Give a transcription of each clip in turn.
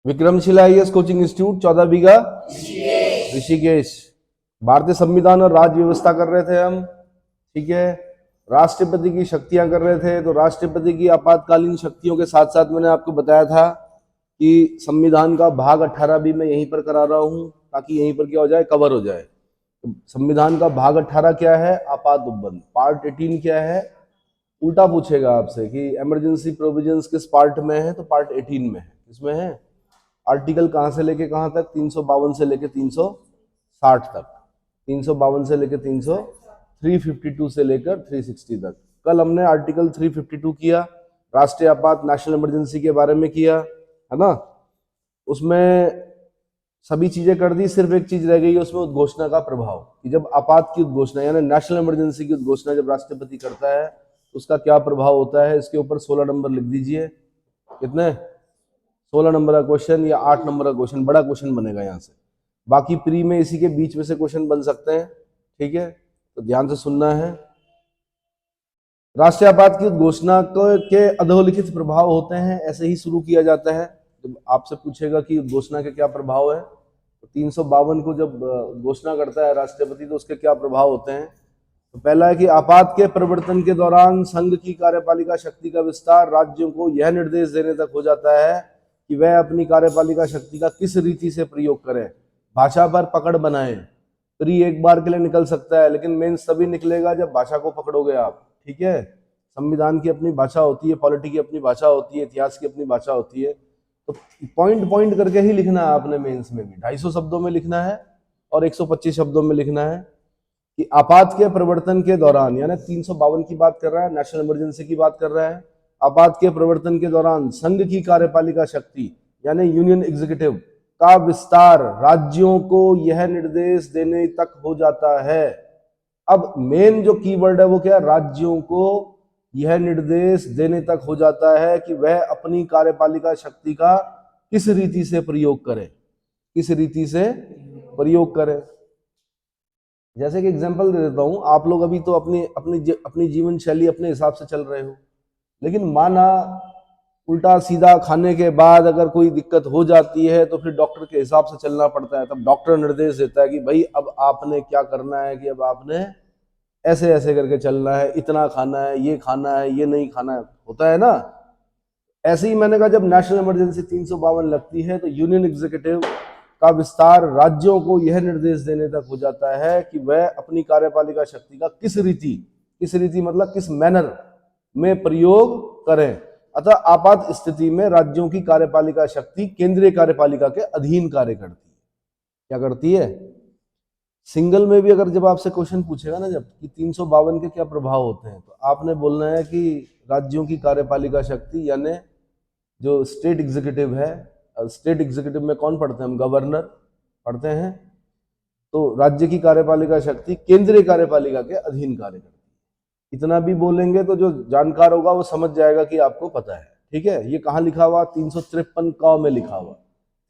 Vikramshila IAS coaching institute 14 बीघा ऋषिकेश। भारतीय संविधान और राज्य व्यवस्था कर रहे थे हम, ठीक है। राष्ट्रपति की शक्तियां कर रहे थे, तो राष्ट्रपति की आपातकालीन शक्तियों के साथ साथ मैंने आपको बताया था कि संविधान का भाग 18 भी मैं यहीं पर करा रहा हूं, ताकि यहीं पर क्या हो जाए, कवर हो जाए। तो संविधान का भाग 18 क्या है, आपात उपबंध। पार्ट 18 क्या है, उल्टा पूछेगा आपसे कि इमरजेंसी प्रोविजंस किस पार्ट में है, तो पार्ट 18 में है। किसमें है? आर्टिकल कहां से लेके कहां तक? 352 से लेके 360 तक। 352 से लेके 352 से लेकर 360 तक। कल हमने आर्टिकल 352 किया, राष्ट्रीय आपात नेशनल इमरजेंसी के बारे में किया, है ना। उसमें सभी चीजें कर दी, सिर्फ एक चीज रह गई है उसमें, उद्घोषणा का प्रभाव। कि जब आपात की उद्घोषणा यानी नेशनल इमरजेंसी की उद्घोषणा जब राष्ट्रपति करता है, उसका क्या प्रभाव होता है। इसके ऊपर 16 नंबर लिख दीजिए। कितने? 16 नंबर का क्वेश्चन या 8 नंबर का क्वेश्चन, बड़ा क्वेश्चन बनेगा यहाँ से। बाकी प्री में इसी के बीच में से क्वेश्चन बन सकते हैं, ठीक है, तो ध्यान से सुनना है। राष्ट्रीय आपात की घोषणा के अधोलिखित प्रभाव होते हैं, ऐसे ही शुरू किया जाता है। जब आपसे पूछेगा कि घोषणा के क्या प्रभाव है, तो 352 को जब घोषणा करता है राष्ट्रपति, तो उसके क्या प्रभाव होते हैं। तो पहला है कि आपात के प्रवर्तन के दौरान संघ की कार्यपालिका शक्ति का विस्तार राज्यों को यह निर्देश देने तक हो जाता है कि वह अपनी कार्यपालिका शक्ति का किस रीति से प्रयोग करें। भाषा पर पकड़ बनाएं। प्री एक बार के लिए निकल सकता है, लेकिन मेंस तभी निकलेगा जब भाषा को पकड़ोगे आप, ठीक है। संविधान की अपनी भाषा होती है, पॉलिटी की अपनी भाषा होती है, इतिहास की अपनी भाषा होती है। तो पॉइंट पॉइंट करके ही लिखना है आपने मेंस में भी। 250 शब्दों में लिखना है और 125 शब्दों में लिखना है कि आपात के प्रवर्तन के दौरान, यानी 352 की बात कर रहा है, नेशनल इमरजेंसी की बात कर रहा है। आपात के प्रवर्तन के दौरान संघ की कार्यपालिका शक्ति यानी यूनियन एग्जीक्यूटिव का विस्तार राज्यों को यह निर्देश देने तक हो जाता है। अब मेन जो कीवर्ड है वो क्या है? राज्यों को यह निर्देश देने तक हो जाता है कि वह अपनी कार्यपालिका शक्ति का किस रीति से प्रयोग करें, किस रीति से प्रयोग करें। जैसे कि एग्जांपल दे देता हूं, आप लोग अभी तो अपनी जीवन शैली अपने हिसाब से चल रहे हो, लेकिन माना उल्टा सीधा खाने के बाद अगर कोई दिक्कत हो जाती है तो फिर डॉक्टर के हिसाब से चलना पड़ता है। तब डॉक्टर निर्देश देता है कि भाई अब आपने क्या करना है, कि अब आपने ऐसे ऐसे करके चलना है, इतना खाना है, ये नहीं खाना है, होता है ना। ऐसे ही मैंने कहा, जब नेशनल इमरजेंसी 352 लगती है तो यूनियन एग्जीक्यूटिव का विस्तार राज्यों को यह निर्देश देने तक हो जाता है कि वह अपनी कार्यपालिका शक्ति का किस रीति मतलब किस मैनर में प्रयोग करें। अतः आपात स्थिति में राज्यों की कार्यपालिका शक्ति केंद्रीय कार्यपालिका के अधीन कार्य करती है। क्या करती है? सिंगल में भी अगर जब आपसे क्वेश्चन पूछेगा ना, जब कि 352 के क्या प्रभाव होते हैं, तो आपने बोलना है कि राज्यों की कार्यपालिका शक्ति यानी जो स्टेट एग्जीक्यूटिव है, स्टेट एग्जीक्यूटिव में कौन पढ़ते हैं हम? गवर्नर पढ़ते हैं। तो राज्य की कार्यपालिका शक्ति केंद्रीय कार्यपालिका के अधीन कार्य करती है। इतना भी बोलेंगे तो जो जानकार होगा वो समझ जाएगा कि आपको पता है, ठीक है। ये कहाँ लिखा हुआ? 353 क में लिखा हुआ।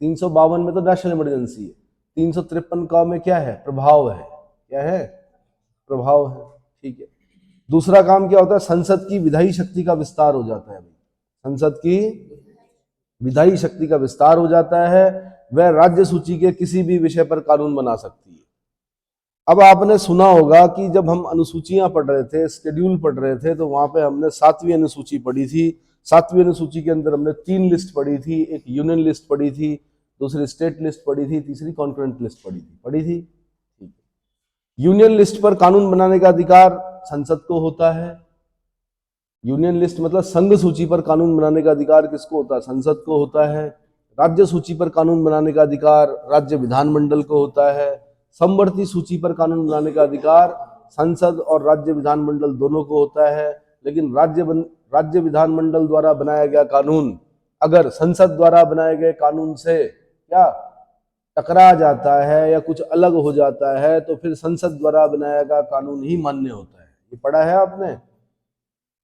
352 में तो नेशनल इमरजेंसी है, 353 क में क्या है? प्रभाव है। क्या है? प्रभाव है, ठीक है। दूसरा काम क्या होता है? संसद की विधायी शक्ति का विस्तार हो जाता है। संसद की विधायी शक्ति का विस्तार हो जाता है, वह राज्य सूची के किसी भी विषय पर कानून बना सकती है। अब आपने सुना होगा कि जब हम अनुसूचियां पढ़ रहे थे, शेड्यूल पढ़ रहे थे, तो वहां पे हमने 7वीं अनुसूची पढ़ी थी। 7वीं अनुसूची के अंदर हमने 3 लिस्ट पढ़ी थी, एक यूनियन लिस्ट पढ़ी थी, दूसरी स्टेट लिस्ट पढ़ी थी, तीसरी कॉन्करेंट लिस्ट पढ़ी थी। ठीक है। यूनियन लिस्ट पर कानून बनाने का अधिकार संसद को होता है। यूनियन लिस्ट मतलब संघ सूची पर कानून बनाने का अधिकार किसको होता है? संसद को होता है। राज्य सूची पर कानून बनाने का अधिकार राज्य विधानमंडल को होता है। समवर्ती सूची पर कानून बनाने का अधिकार संसद और राज्य विधानमंडल दोनों को होता है। लेकिन राज्य विधानमंडल द्वारा बनाया गया कानून अगर संसद द्वारा बनाए गए कानून से क्या टकरा जाता है या कुछ अलग हो जाता है, तो फिर संसद द्वारा बनाया गया कानून ही मान्य होता है। ये पढ़ा है आपने।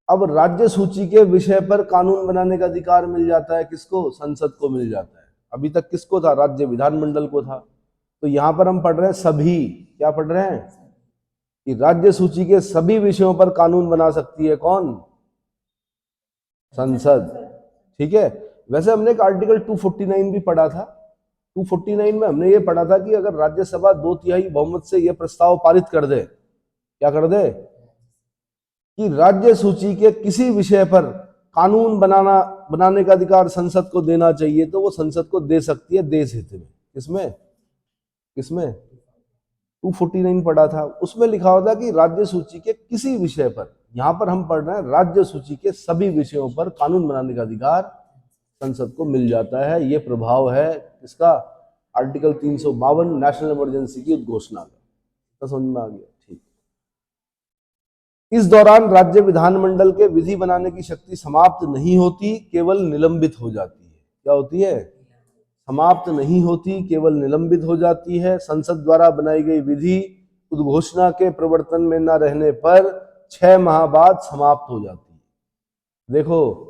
अब राज्य सूची के विषय पर कानून बनाने का अधिकार मिल जाता है किसको? संसद को मिल जाता है। अभी तक किसको था? राज्य विधानमंडल को था। तो यहां पर हम पढ़ रहे हैं सभी, क्या पढ़ रहे हैं? कि राज्य सूची के सभी विषयों पर कानून बना सकती है कौन? संसद, ठीक है। वैसे हमने एक आर्टिकल 249 भी पढ़ा था। 249 में हमने ये पढ़ा था कि अगर राज्यसभा 2/3 बहुमत से यह प्रस्ताव पारित कर दे, क्या कर दे, कि राज्य सूची के किसी विषय पर कानून बनाने का अधिकार संसद को देना चाहिए, तो वो संसद को दे सकती है देश हित में। किसमें किसमें 249 पढ़ा था, उसमें लिखा होता कि राज्य सूची के किसी विषय पर, यहां पर हम पढ़ रहे हैं राज्य सूची के सभी विषयों पर कानून बनाने का अधिकार संसद को मिल जाता है। ये प्रभाव है इसका आर्टिकल 352 नेशनल इमरजेंसी की उद्घोषणा का। तो समझ में आ गया, ठीक। इस दौरान राज्य विधानमंडल के विधि बनाने की शक्ति समाप्त नहीं होती, केवल निलंबित हो जाती है। क्या होती है? समाप्त नहीं होती, केवल निलंबित हो जाती है। संसद द्वारा बनाई गई विधि उद्घोषणा के प्रवर्तन में न रहने पर 6 माह बाद समाप्त हो जाती है। देखो,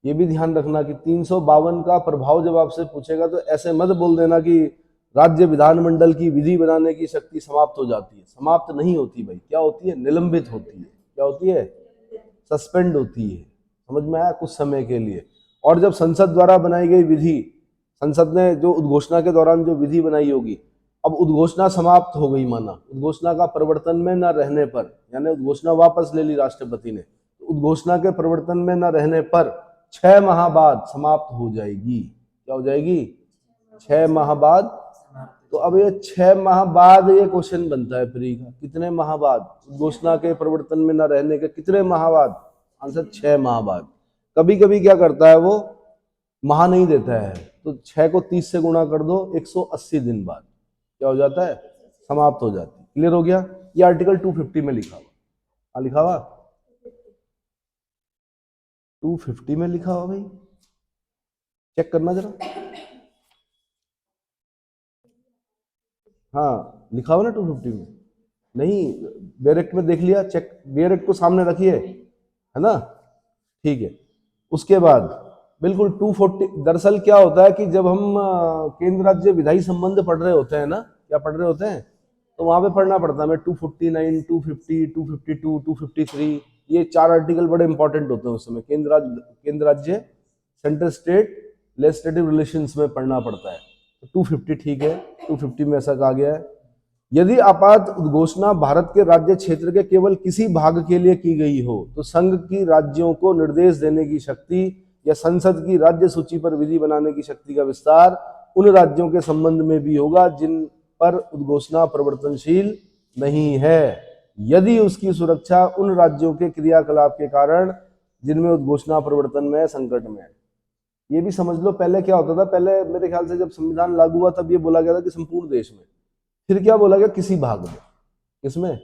ये भी ध्यान रखना कि 352 का प्रभाव जब आपसे पूछेगा तो ऐसे मत बोल देना कि राज्य विधानमंडल की विधि बनाने की शक्ति समाप्त हो जाती है। समाप्त नहीं होती भाई, क्या होती है? निलंबित होती है। क्या होती है? सस्पेंड होती है। समझ में आया? कुछ समय के लिए। और जब संसद द्वारा बनाई गई विधि, संसद ने जो उद्घोषणा के दौरान जो विधि बनाई होगी, अब उद्घोषणा समाप्त हो गई, माना उद्घोषणा का प्रवर्तन में न रहने पर, यानी उद्घोषणा वापस ले ली राष्ट्रपति ने, तो उद्घोषणा के प्रवर्तन में न रहने पर 6 माह बाद समाप्त हो जाएगी। क्या हो जाएगी? 6 माह बाद। तो अब ये 6 माह बाद ये क्वेश्चन बनता है प्री का, कितने माह बाद? उद्घोषणा के प्रवर्तन में न रहने के कितने माह बाद? आंसर 6 माह बाद। कभी कभी क्या करता है वो, माह नहीं देता है, तो 6 को 30 से गुणा कर दो, 180 दिन बाद क्या हो जाता है? समाप्त हो जाती है। क्लियर हो गया? ये आर्टिकल 250 में लिखा हुआ, लिखा हुआ 250 में लिखा हुआ भाई, चेक करना जरा। हाँ लिखा हुआ ना 250 में, नहीं बेयर में देख लिया, चेक बेयर को सामने रखिए, है ना? ठीक है। उसके बाद बिल्कुल 240, दरअसल क्या होता है कि जब हम केंद्र राज्य विधायी संबंध पढ़ रहे होते हैं ना, क्या पढ़ रहे होते हैं, तो वहां पे पढ़ना पड़ता है हमें 249, 250, 252, 253, ये 4 आर्टिकल बड़े इंपॉर्टेंट होते हैं उस समय। केंद्र राज्य सेंट्रल स्टेट लेजिस्लेटिव रिलेशंस में पढ़ना पड़ता है। तो 250 ठीक है, 250 में ऐसा कहा गया है, यदि आपात उद्घोषणा भारत के राज्य क्षेत्र के केवल किसी भाग के लिए की गई हो, तो संघ की राज्यों को निर्देश देने की शक्ति या संसद की राज्य सूची पर विधि बनाने की शक्ति का विस्तार उन राज्यों के संबंध में भी होगा जिन पर उद्घोषणा प्रवर्तनशील नहीं है, यदि उसकी सुरक्षा उन राज्यों के क्रियाकलाप के कारण जिनमें उद्घोषणा प्रवर्तन में संकट में है। ये भी समझ लो, पहले क्या होता था, पहले मेरे ख्याल से जब संविधान लागू हुआ तब ये बोला गया था कि संपूर्ण देश में, फिर क्या बोला गया? किसी भाग में। किसमें?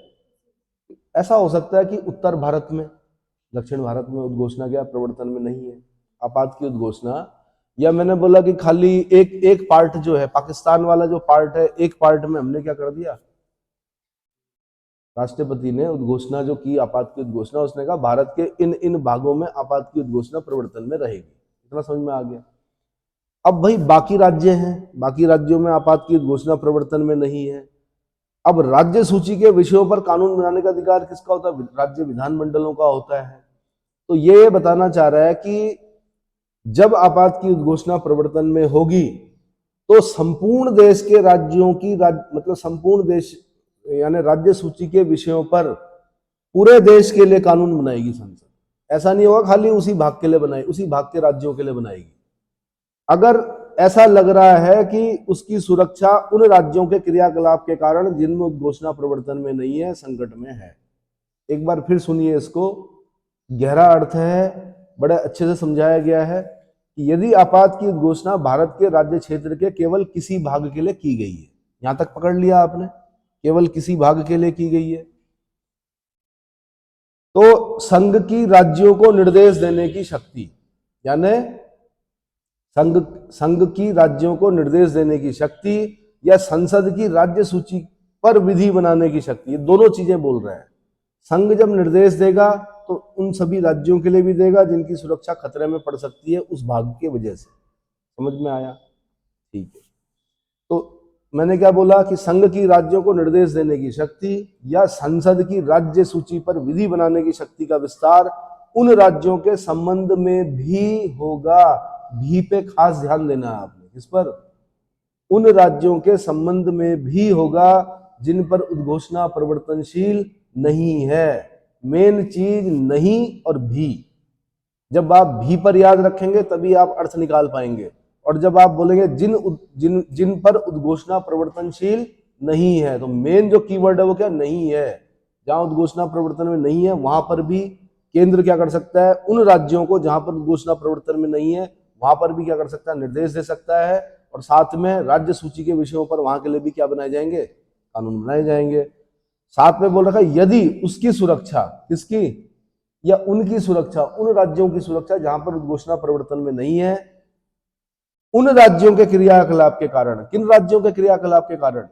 ऐसा हो सकता है कि उत्तर भारत में, दक्षिण भारत में उद्घोषणा क्या प्रवर्तन में नहीं है, आपात की उद्घोषणा, या मैंने बोला कि खाली एक पार्ट जो है पाकिस्तान वाला जो पार्ट है, एक पार्ट में हमने क्या कर दिया, राष्ट्रपति ने उद्घोषणा जो की आपात की उद्घोषणा, उसने कहा भारत के इन इन भागों में आपात की उद्घोषणा प्रवर्तन में रहेगी। इतना समझ में आ गया? अब भाई बाकी राज्य हैं, बाकी राज्यों में आपात की घोषणा प्रवर्तन में नहीं है। अब राज्य सूची के विषयों पर कानून बनाने का अधिकार किसका होता है? राज्य विधानमंडलों का होता है। तो ये बताना चाह रहा है कि जब आपात की उद्घोषणा प्रवर्तन में होगी तो संपूर्ण देश के राज्यों की मतलब संपूर्ण देश यानी राज्य सूची के विषयों पर पूरे देश के लिए कानून बनाएगी संसद। ऐसा नहीं होगा खाली उसी भाग के लिए बनाएगी, उसी भाग के राज्यों के लिए बनाएगी। अगर ऐसा लग रहा है कि उसकी सुरक्षा उन राज्यों के क्रियाकलाप के कारण जिनमें उद्घोषणा प्रवर्तन में नहीं है, संकट में है। एक बार फिर सुनिए इसको, गहरा अर्थ है, बड़े अच्छे से समझाया गया है कि यदि आपात की उद्घोषणा भारत के राज्य क्षेत्र के केवल किसी भाग के लिए की गई है, यहां तक पकड़ लिया आपने, केवल किसी भाग के लिए की गई है, तो संघ की राज्यों को निर्देश देने की शक्ति, यानी संघ की राज्यों को निर्देश देने की शक्ति या संसद की राज्य सूची पर विधि बनाने की शक्ति, ये दोनों चीजें बोल रहे हैं। संघ जब निर्देश देगा तो उन सभी राज्यों के लिए भी देगा जिनकी सुरक्षा खतरे में पड़ सकती है उस भाग की वजह से। समझ में आया? ठीक है। तो मैंने क्या बोला कि संघ की राज्यों को निर्देश देने की शक्ति या संसद की राज्य सूची पर विधि बनाने की शक्ति का विस्तार उन राज्यों के संबंध में भी होगा भी पे खास ध्यान देना है आपने। किस पर? उन राज्यों के संबंध में भी होगा जिन पर उद्घोषणा परिवर्तनशील नहीं है। मेन चीज नहीं और भी। जब आप भी पर याद रखेंगे तभी आप अर्थ निकाल पाएंगे। और जब आप बोलेंगे जिन जिन पर उद्घोषणा परिवर्तनशील नहीं है, तो मेन जो कीवर्ड है वो क्या? नहीं है। जहां उद्घोषणा परिवर्तन में नहीं है वहां पर भी केंद्र क्या कर सकता है? उन राज्यों को जहां पर उद्घोषणा परिवर्तन में नहीं है वहां पर भी क्या कर सकता है? निर्देश दे सकता है। और साथ में राज्य सूची के विषयों पर वहां के लिए भी क्या बनाए जाएंगे? कानून बनाए जाएंगे। साथ में बोल रखा है यदि उसकी सुरक्षा, किसकी? या उनकी सुरक्षा, उन राज्यों की सुरक्षा जहां पर उद्घोषणा परिवर्तन में नहीं है, उन राज्यों के क्रियाकलाप के कारण। किन राज्यों के क्रियाकलाप के कारण?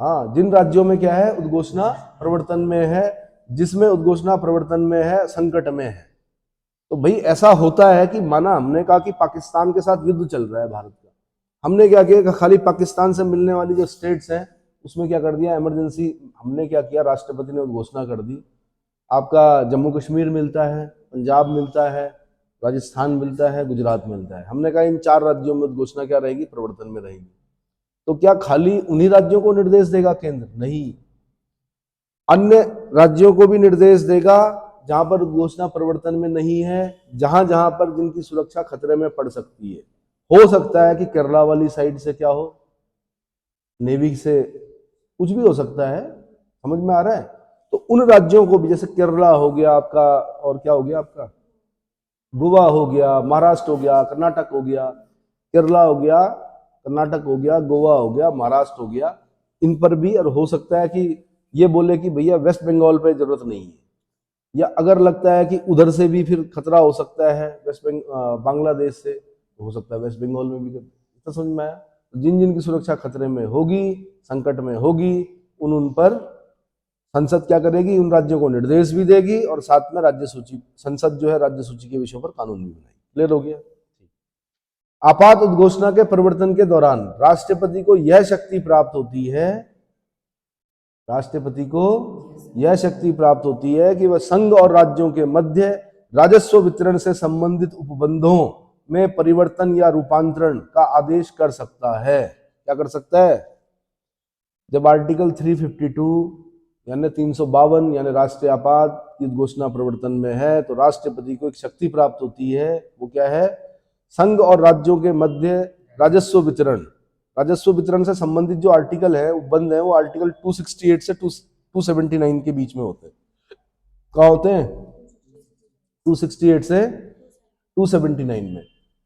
हाँ, जिन राज्यों में क्या है? उद्घोषणा प्रवर्तन में है, जिसमें उद्घोषणा प्रवर्तन में है, संकट में है। तो भाई ऐसा होता है कि माना हमने कहा कि पाकिस्तान के साथ युद्ध चल रहा है भारत का, हमने क्या किया कि खाली पाकिस्तान से मिलने वाली जो स्टेट्स हैं उसमें क्या कर दिया? इमरजेंसी हमने क्या किया? राष्ट्रपति ने घोषणा कर दी, आपका जम्मू कश्मीर मिलता है, पंजाब मिलता है, राजस्थान मिलता है, गुजरात मिलता है। हमने कहा इन 4 राज्यों में घोषणा क्या रहेगी? प्रवर्तन में रहेगी। तो क्या खाली उन्हीं राज्यों को निर्देश देगा केंद्र? नहीं, अन्य राज्यों को भी निर्देश देगा जहां पर घोषणा प्रवर्तन में नहीं है, जहां जहां पर जिनकी सुरक्षा खतरे में पड़ सकती है। हो सकता है कि केरला वाली साइड से क्या हो? नेवी से कुछ भी हो सकता है। समझ में आ रहा है? तो उन राज्यों को भी, जैसे केरला हो गया आपका, और क्या हो गया आपका? गोवा हो गया, महाराष्ट्र हो गया, कर्नाटक हो गया। केरला हो गया, कर्नाटक हो गया, गोवा हो गया, महाराष्ट्र हो गया। इन पर भी, और हो सकता है कि ये बोले कि भैया वेस्ट बंगाल पे जरूरत नहीं है, या अगर लगता है कि उधर से भी फिर खतरा हो सकता है बांग्लादेश से, तो हो सकता है वेस्ट बंगाल में भी। तो समझ में आया? जिन जिन की सुरक्षा खतरे में होगी, संकट में होगी, उन पर संसद क्या करेगी? उन राज्यों को निर्देश भी देगी और साथ में राज्य सूची, संसद जो है राज्य सूची के विषयों पर कानून भी बनाएगी। क्लियर हो गया? आपात उद्घोषणा के परिवर्तन के दौरान राष्ट्रपति को यह शक्ति प्राप्त होती है, राष्ट्रपति को यह शक्ति प्राप्त होती है कि वह संघ और राज्यों के मध्य राजस्व वितरण से संबंधित उपबंधों में परिवर्तन या रूपांतरण का आदेश कर सकता है। क्या कर सकता है? जब आर्टिकल 352 यानी 352 यानी राष्ट्रीय आपात की घोषणा प्रवर्तन में है, तो राष्ट्रपति को एक शक्ति प्राप्त होती है। वो क्या है? संघ और राज्यों के मध्य राजस्व वितरण, राजस्व वितरण से संबंधित जो आर्टिकल है, उपबंध है, वो आर्टिकल 268 से 279 के बीच में होते हैं। कहाँ होते हैं? 268 से 279 में।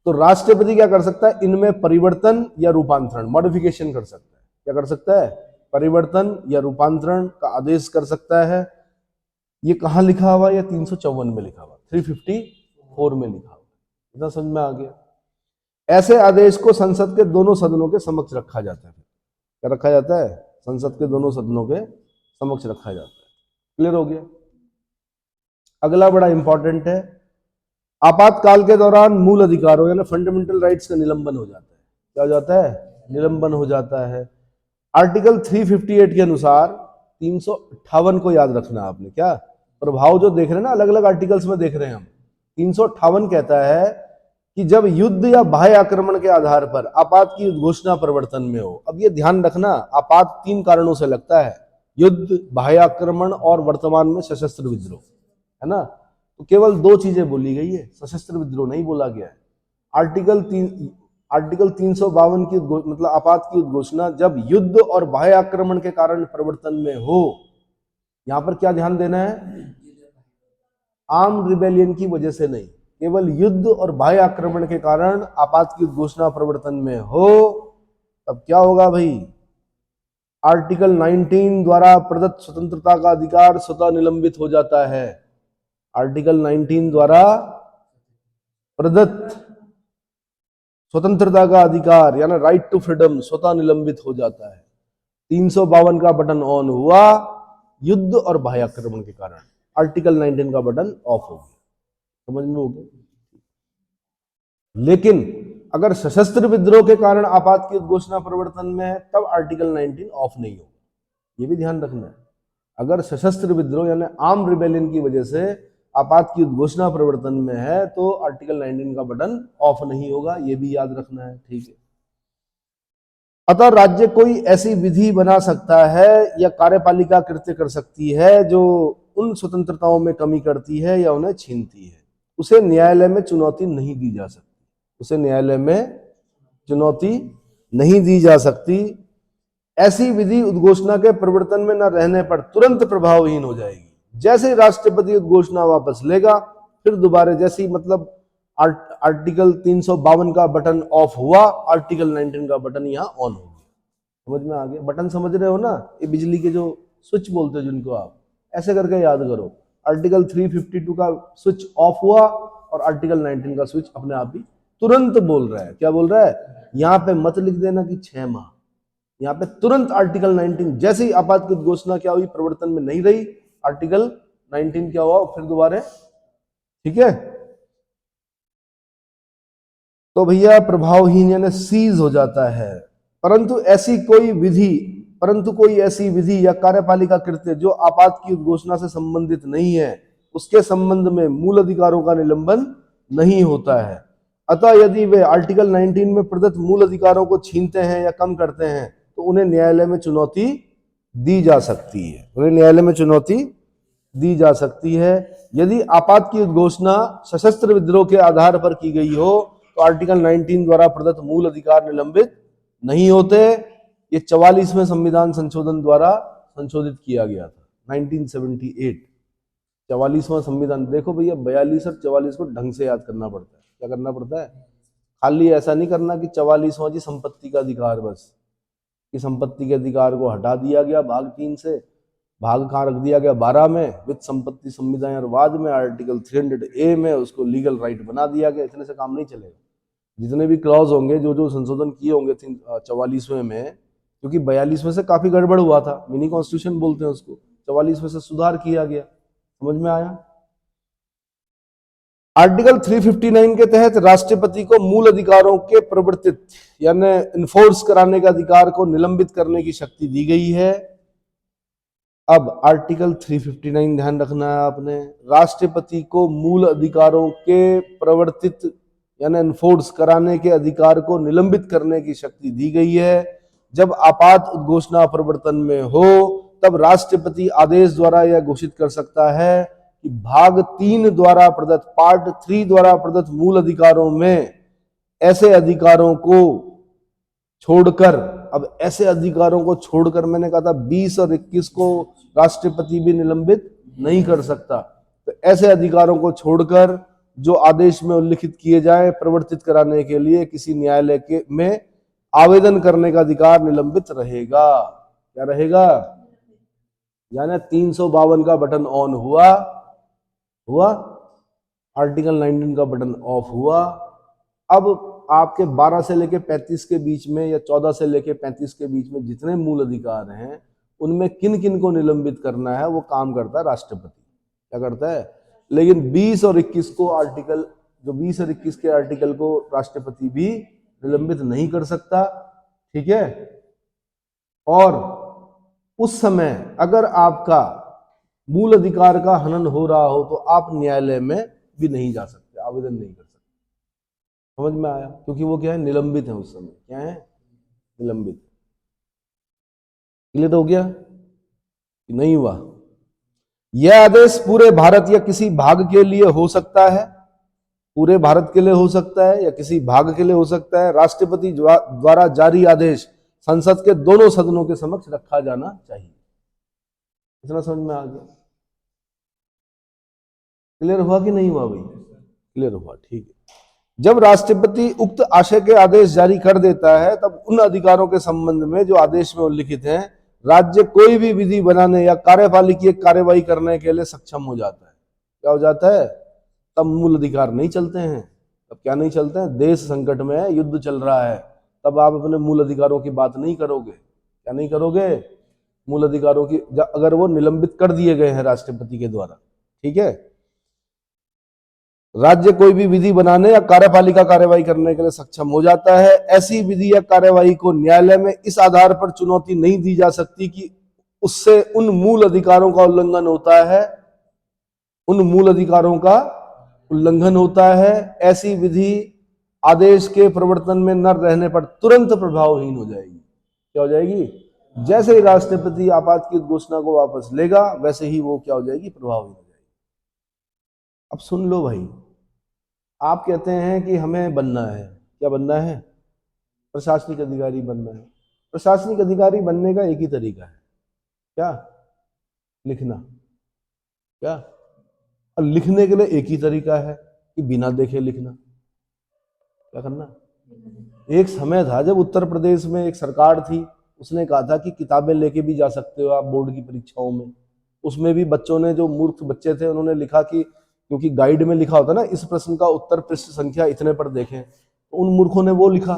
तो राष्ट्रपति क्या कर सकता है? इनमें परिवर्तन या रूपांतरण, मॉडिफिकेशन कर सकता है। क्या कर सकता है? परिवर्तन या रूपांतरण का आदेश कर सकता है। ये कहाँ लिखा हुआ? या 354 में लिखा हुआ, 354 में लिखा हुआ। इतना समझ में आ गया? ऐसे आदेश को संसद के दोनों सदनों के समक्ष रखा जाता है। क्या रखा जाता है? संसद के दोनों सदनों के समक्ष रखा जाता है। क्लियर हो गया? अगला बड़ा इंपॉर्टेंट है, आपातकाल के दौरान मूल अधिकारों यानी फंडामेंटल राइट्स का निलंबन हो जाता है। क्या हो जाता है? निलंबन हो जाता है। आर्टिकल 358 के अनुसार 358 को याद रखना आपने। क्या प्रभाव जो देख रहे हैं ना, अलग अलग आर्टिकल्स में देख रहे हैं हम। 358 कहता है कि जब युद्ध या बाह्य आक्रमण के आधार पर आपात की घोषणा प्रवर्तन में हो। अब ये ध्यान रखना, आपात 3 कारणों से लगता है, युद्ध, बाह्य आक्रमण और वर्तमान में सशस्त्र विद्रोह, है ना? तो केवल 2 चीजें बोली गई है, सशस्त्र विद्रोह नहीं बोला गया है। आर्टिकल 352 की मतलब आपात की उद्घोषणा जब युद्ध और बाह्य आक्रमण के कारण प्रवर्तन में हो। यहां पर क्या ध्यान देना है? आर्म्ड रिबेलियन की वजह से नहीं, केवल युद्ध और बाह्य आक्रमण के कारण आपात की घोषणा प्रवर्तन में हो। तब क्या होगा भाई? आर्टिकल 19 द्वारा प्रदत्त स्वतंत्रता का अधिकार स्वतः निलंबित हो जाता है। आर्टिकल 19 द्वारा प्रदत्त स्वतंत्रता का अधिकार यानी राइट टू फ्रीडम स्वतः निलंबित हो जाता है। 352 का बटन ऑन हुआ, युद्ध और बाह्य आक्रमण के कारण आर्टिकल 19 का बटन ऑफ हो गया। समझ में हो गया? लेकिन अगर सशस्त्र विद्रोह के कारण आपात की घोषणा प्रवर्तन में है, तब आर्टिकल 19 ऑफ नहीं होगा। ये भी ध्यान रखना है। अगर सशस्त्र विद्रोह यानी आर्म रिबेलियन की वजह से आपात की उद्घोषणा प्रवर्तन में है तो आर्टिकल 19 का बटन ऑफ नहीं होगा, ये भी याद रखना है, ठीक है। अतः राज्य कोई ऐसी विधि बना सकता है या कार्यपालिका कृत्य कर सकती है जो उन स्वतंत्रताओं में कमी करती है या उन्हें छीनती है, उसे न्यायालय में चुनौती नहीं दी जा सकती, उसे न्यायालय में चुनौती नहीं दी जा सकती। ऐसी विधि उद्घोषणा के प्रवर्तन में न रहने पर तुरंत प्रभावहीन हो जाएगी। जैसे ही राष्ट्रपति उद्घोषणा वापस लेगा, फिर दोबारा जैसी मतलब आर्टिकल 352 का बटन ऑफ हुआ, आर्टिकल 19 का बटन यहाँ ऑन हो गया। समझ में आ गया? बटन समझ रहे हो ना, ये बिजली के जो स्विच बोलते हो जिनको, आप ऐसे करके याद करो। आर्टिकल 352 का स्विच ऑफ हुआ और आर्टिकल 19 का स्विच अपने आप ही तुरंत बोल रहा है। क्या बोल रहा है? यहाँ पे मत लिख देना कि 6 माह, यहाँ पे तुरंत आर्टिकल 19 जैसे ही आपात की घोषणा क्या हुई, प्रवर्तन में नहीं रही, आर्टिकल 19 क्या हुआ, फिर दोबारा, ठीक है। तो भैया प्रभावहीन यानी सीज हो जाता है। परंतु कोई ऐसी विधि या कार्यपालिका कृत्य जो आपात की उद्घोषणा से संबंधित नहीं है, उसके संबंध में मूल अधिकारों का निलंबन नहीं होता है। अतः यदि वे आर्टिकल 19 में प्रदत्त मूल अधिकारों को छीनते हैं या कम करते हैं तो उन्हें न्यायालय में चुनौती दी जा सकती है, उन्हें न्यायालय में चुनौती दी जा सकती है। यदि आपात की उद्घोषणा सशस्त्र विद्रोह के आधार पर की गई हो तो आर्टिकल 19 द्वारा प्रदत्त मूल अधिकार निलंबित नहीं होते। ये 44वें संविधान संशोधन द्वारा संशोधित किया गया था 1978। 44वां संविधान, देखो भैया 42 और 44 को ढंग से याद करना पड़ता है। क्या करना पड़ता है? खाली ऐसा नहीं करना कि 44वां जी संपत्ति का अधिकार, बस कि संपत्ति के अधिकार को हटा दिया गया भाग 3 से, भाग कहाँ रख दिया गया 12 में, वित्त संपत्ति संविधानवाद में आर्टिकल 300A में उसको लीगल राइट बना दिया गया। इतने से काम नहीं चलेगा। जितने भी क्लॉज होंगे, जो जो संशोधन किए होंगे 44वें में, क्योंकि 42वें से काफी गड़बड़ हुआ था, मिनी कॉन्स्टिट्यूशन बोलते हैं उसको, 44वें से सुधार किया गया। समझ में आया? आर्टिकल 359 के तहत राष्ट्रपति को मूल अधिकारों के प्रवर्तित यानी इन्फोर्स कराने का अधिकार को निलंबित करने की शक्ति दी गई है। अब आर्टिकल 359 ध्यान रखना है आपने, राष्ट्रपति को मूल अधिकारों के प्रवर्तित यानी इन्फोर्स कराने के अधिकार को निलंबित करने की शक्ति दी गई है। जब आपात उद्घोषणा प्रवर्तन में हो तब राष्ट्रपति आदेश द्वारा यह घोषित कर सकता है कि भाग 3 द्वारा प्रदत्त, पार्ट 3 द्वारा प्रदत्त मूल अधिकारों में ऐसे अधिकारों को छोड़कर, अब ऐसे अधिकारों को छोड़कर मैंने कहा था 20 और 21 को राष्ट्रपति भी निलंबित नहीं कर सकता, तो ऐसे अधिकारों को छोड़कर जो आदेश में उल्लिखित किए जाए प्रवर्तित कराने के लिए किसी न्यायालय के में आवेदन करने का अधिकार निलंबित रहेगा। क्या रहेगा? यानी 352 का बटन ऑन हुआ, आर्टिकल 19 का बटन ऑफ हुआ। अब आपके 12 से लेके 35 के बीच में या 14 से लेके 35 के बीच में जितने मूल अधिकार हैं उनमें किन किन को निलंबित करना है वो काम करता है राष्ट्रपति। क्या करता है? लेकिन 20 और 21 को आर्टिकल, जो 20 और 21 के आर्टिकल को राष्ट्रपति भी निलंबित नहीं कर सकता, ठीक है। और उस समय अगर आपका मूल अधिकार का हनन हो रहा हो तो आप न्यायालय में भी नहीं जा सकते, आवेदन नहीं कर सकते। समझ में आया? क्योंकि वो क्या है, निलंबित है उस समय। क्या है? निलंबित। क्लियर हो गया कि नहीं हुआ? यह आदेश पूरे भारत या किसी भाग के लिए हो सकता है, पूरे भारत के लिए हो सकता है या किसी भाग के लिए हो सकता है। राष्ट्रपति द्वारा जारी आदेश संसद के दोनों सदनों के समक्ष रखा जाना चाहिए। इतना समझ में आ गया? क्लियर हुआ कि नहीं हुआ भाई? क्लियर हुआ, ठीक है। जब राष्ट्रपति उक्त आशय के आदेश जारी कर देता है तब उन अधिकारों के संबंध में जो आदेश में उल्लिखित हैं राज्य कोई भी विधि बनाने या कार्यपालिकीय कार्यवाही करने के लिए सक्षम हो जाता है। क्या हो जाता है? तब मूल अधिकार नहीं चलते हैं। तब क्या नहीं चलते हैं? देश संकट में है, युद्ध चल रहा है, तब आप अपने मूल अधिकारों की बात नहीं करोगे। क्या नहीं करोगे? मूल अधिकारों की, अगर वो निलंबित कर दिए गए हैं राष्ट्रपति के द्वारा, ठीक है। राज्य कोई भी विधि बनाने या कार्यपालिका कार्यवाही करने के लिए सक्षम हो जाता है। ऐसी विधि या कार्यवाही को न्यायालय में इस आधार पर चुनौती नहीं दी जा सकती कि उससे उन मूल अधिकारों का उल्लंघन होता है उन मूल अधिकारों का उल्लंघन होता है। ऐसी विधि आदेश के प्रवर्तन में न रहने पर तुरंत प्रभावहीन हो जाएगी। क्या हो जाएगी? जैसे ही राष्ट्रपति आपात की घोषणा को वापस लेगा वैसे ही वो क्या हो जाएगी? प्रभावहीन हो जाएगी। अब सुन लो भाई, आप कहते हैं कि हमें बनना है, क्या बनना है? प्रशासनिक अधिकारी बनना है। प्रशासनिक अधिकारी बनने का एक ही तरीका है, क्या? लिखना। क्या? और लिखने के लिए एक ही तरीका है कि बिना देखे लिखना। क्या करना? एक समय था जब उत्तर प्रदेश में एक सरकार थी, उसने कहा था कि किताबें लेके भी जा सकते हो आप बोर्ड की परीक्षाओं में। उसमें भी बच्चों ने, जो मूर्ख बच्चे थे, उन्होंने लिखा कि, क्योंकि गाइड में लिखा होता ना इस प्रश्न का उत्तर पृष्ठ संख्या इतने पर देखें, तो उन मूर्खों ने वो लिखा।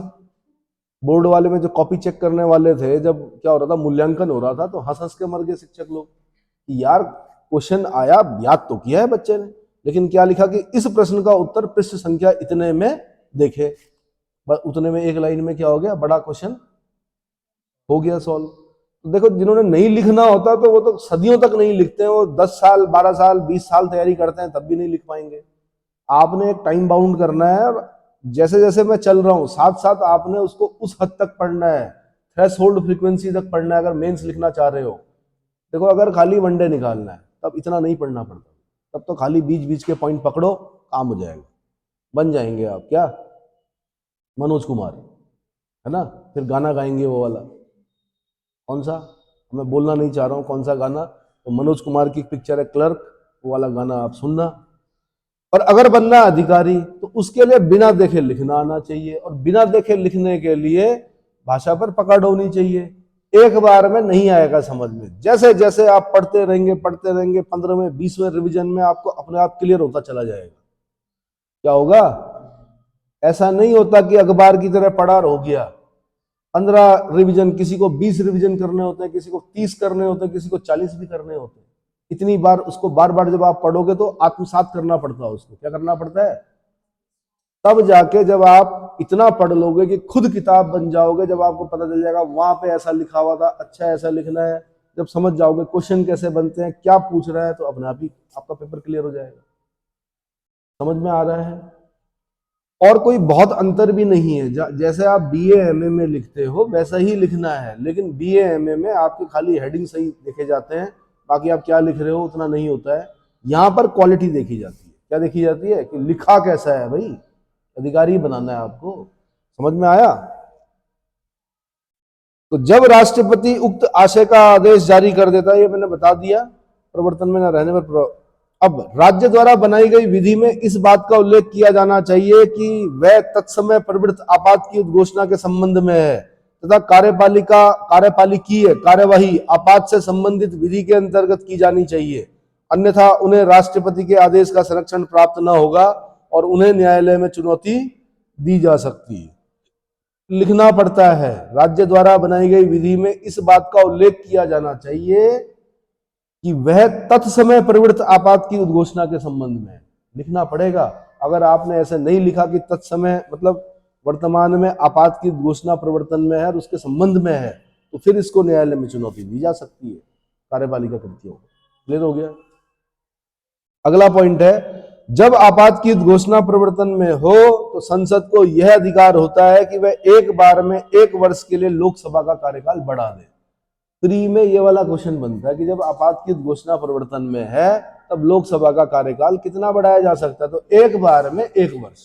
बोर्ड वाले में जो कॉपी चेक करने वाले थे, जब क्या हो रहा था, मूल्यांकन हो रहा था, तो हंस हंस के मर गए शिक्षक लोग कि यार क्वेश्चन आया, याद तो किया है बच्चे ने, लेकिन क्या लिखा कि इस प्रश्न का उत्तर पृष्ठ संख्या इतने में देखे। बस उतने में एक लाइन में क्या हो गया? बड़ा क्वेश्चन हो गया सॉल्व। तो देखो, जिन्होंने नहीं लिखना होता तो वो तो सदियों तक नहीं लिखते हैं, वो 10 साल 12 साल 20 साल तैयारी करते हैं तब भी नहीं लिख पाएंगे। आपने एक टाइम बाउंड करना है, और जैसे जैसे मैं चल रहा हूं साथ साथ आपने उसको उस हद तक पढ़ना है, थ्रेशोल्ड फ्रीक्वेंसी तक पढ़ना है, अगर मेंस लिखना चाह रहे हो। देखो, अगर खाली वनडे निकालना है तब इतना नहीं पढ़ना पड़ता, तब तो खाली बीच बीच के पॉइंट पकड़ो, काम हो जाएगा, बन जाएंगे आप। क्या? मनोज कुमार, है ना? फिर गाना गाएंगे वो वाला, कौन सा, मैं बोलना नहीं चाह रहा हूँ कौन सा गाना, तो मनोज कुमार की पिक्चर है क्लर्क, वो वाला गाना आप सुनना। और अगर बनना अधिकारी तो उसके लिए बिना देखे लिखना आना चाहिए, और बिना देखे लिखने के लिए भाषा पर पकड़ होनी चाहिए। एक बार में नहीं आएगा समझ में, जैसे जैसे आप पढ़ते रहेंगे 15वें 20वें रिवीजन में आपको अपने आप क्लियर होता चला जाएगा। क्या होगा? ऐसा नहीं होता कि अखबार की तरह पढ़ा और हो गया। 15 रिवीजन, किसी को 20 रिवीजन करने होते हैं, किसी को 30 करने होते हैं, किसी को 40 भी करने होते हैं। इतनी बार उसको बार बार जब आप पढ़ोगे तो आत्मसात करना पड़ता है उसको। क्या करना पड़ता है? तब जाके जब आप इतना पढ़ लोगे कि खुद किताब बन जाओगे, जब आपको पता चल जाएगा वहां पे ऐसा लिखा हुआ था, अच्छा ऐसा लिखना है, जब समझ जाओगे क्वेश्चन कैसे बनते हैं, क्या पूछ रहा है, तो अपने आप ही आपका पेपर क्लियर हो जाएगा। समझ में आ रहा है? और कोई बहुत अंतर भी नहीं है। जैसे आप बीए एमए में लिखते हो वैसा ही लिखना है, लेकिन बीए एमए में आपके खाली हेडिंग सही देखे जाते हैं, बाकी आप क्या लिख रहे हो उतना नहीं होता है। यहां पर क्वालिटी देखी जाती है। क्या देखी जाती है? कि लिखा कैसा है भाई, अधिकारी बनाना है आपको। समझ में आया? तो जब राष्ट्रपति उक्त आशय का आदेश जारी कर देता है, ये मैंने बता दिया, प्रवर्तन में न रहने पर। अब राज्य द्वारा बनाई गई विधि में इस बात का उल्लेख किया जाना चाहिए कि वह तत्समय प्रवृत्त आपात की उद्घोषणा के संबंध में है, तथा कार्यपालिकीय कार्यवाही आपात से संबंधित विधि के अंतर्गत की जानी चाहिए, अन्यथा उन्हें राष्ट्रपति के आदेश का संरक्षण प्राप्त न होगा और उन्हें न्यायालय में चुनौती दी जा सकती है। लिखना पड़ता है, राज्य द्वारा बनाई गई विधि में इस बात का उल्लेख किया जाना चाहिए कि वह तत्समय प्रवृत्त आपात की उद्घोषणा के संबंध में। लिखना पड़ेगा। अगर आपने ऐसे नहीं लिखा कि तत्समय मतलब वर्तमान में आपात की उद्घोषणा प्रवर्तन में है और उसके संबंध में है, तो फिर इसको न्यायालय में चुनौती दी जा सकती है कार्यपालिका कृतियों को। क्लियर हो गया? अगला पॉइंट है, जब आपात की घोषणा प्रवर्तन में हो तो संसद को यह अधिकार होता है कि वह एक बार में 1 वर्ष के लिए लोकसभा का कार्यकाल बढ़ा दे। प्री में ये वाला क्वेश्चन बनता है कि जब आपात की घोषणा प्रवर्तन में है तब लोकसभा का कार्यकाल कितना बढ़ाया जा सकता है? तो एक बार में 1 वर्ष।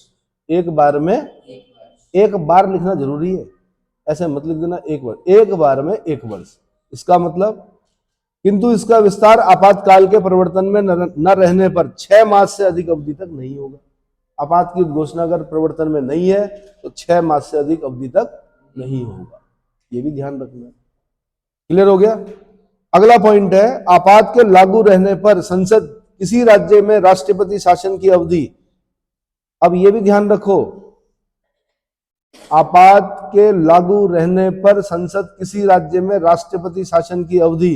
एक बार में एक बार लिखना जरूरी है, ऐसे मत लिख देना 1 वर्ष। एक बार में 1 वर्ष, इसका मतलब, किंतु इसका विस्तार आपातकाल के प्रवर्तन में न रहने पर 6 मास से अधिक अवधि तक नहीं होगा। आपात की घोषणा अगर प्रवर्तन में नहीं है तो 6 मास से अधिक अवधि तक नहीं होगा। ये भी ध्यान रखना है। क्लियर हो गया? अगला पॉइंट है, आपात के लागू रहने पर संसद किसी राज्य में राष्ट्रपति शासन की अवधि। अब ये भी ध्यान रखो, आपात के लागू रहने पर संसद किसी राज्य में राष्ट्रपति शासन की अवधि